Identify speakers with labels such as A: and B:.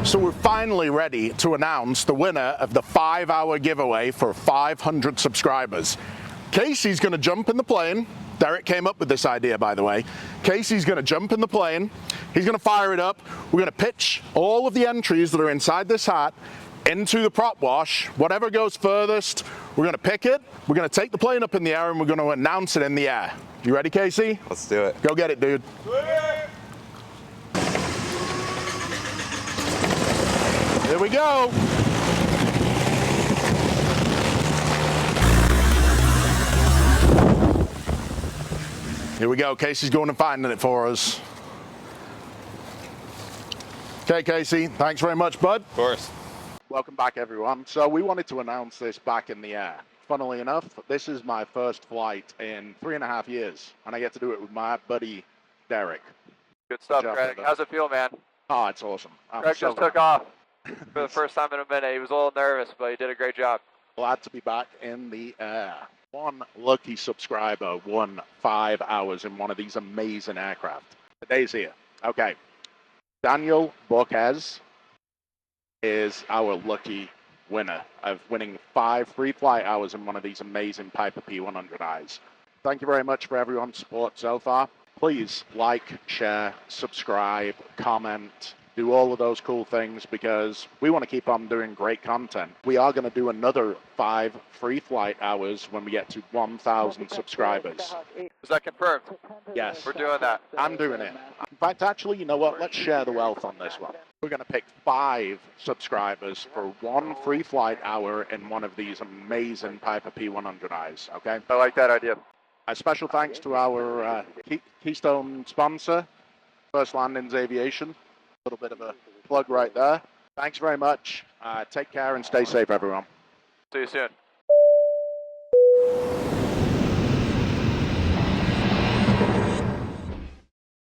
A: So we're finally ready to announce the winner of the 5-hour giveaway for 500 subscribers. Casey's going to jump in the plane. Derek came up with this idea, by the way. Casey's going to jump in the plane. He's going to fire it up. We're going to pitch all of the entries that are inside this hat into the prop wash. Whatever goes furthest, we're going to pick it. We're going to take the plane up in the air and we're going to announce it in the air. You ready, Casey?
B: Let's do it.
A: Go get it, dude. Here we go. Here we go. Casey's going and finding it for us. Okay, Casey. Thanks very much, bud.
B: Of course.
A: Welcome back, everyone. So we wanted to announce this back in the air. Funnily enough, this is my first flight in 3.5 years, and I get to do it with my buddy, Derek.
C: Good stuff, Greg. How's it feel, man?
A: Oh, it's awesome.
C: Greg just took off for the first time in a minute. He was a little nervous, but he did a great job.
A: Glad to be back in the air. One lucky subscriber won 5 hours in one of these amazing aircraft. The day's here. Okay. Daniel Borquez is our lucky winner of winning 5 free flight hours in one of these amazing Piper P100Is. Thank you very much for everyone's support so far. Please like, share, subscribe, comment, do all of those cool things because we want to keep on doing great content. We are going to do another 5 free flight hours when we get to 1,000 subscribers.
C: Is that confirmed?
A: Yes.
C: We're doing that.
A: I'm doing it. In fact, actually, you know what? Let's share the wealth on this one. We're going to pick 5 subscribers for 1 free flight hour in one of these amazing Piper P100Is, okay?
C: I like that idea.
A: A special thanks to our Keystone sponsor, First Landings Aviation. A little bit of a plug right there. Thanks very much. Take care and stay safe, everyone.
C: See you soon.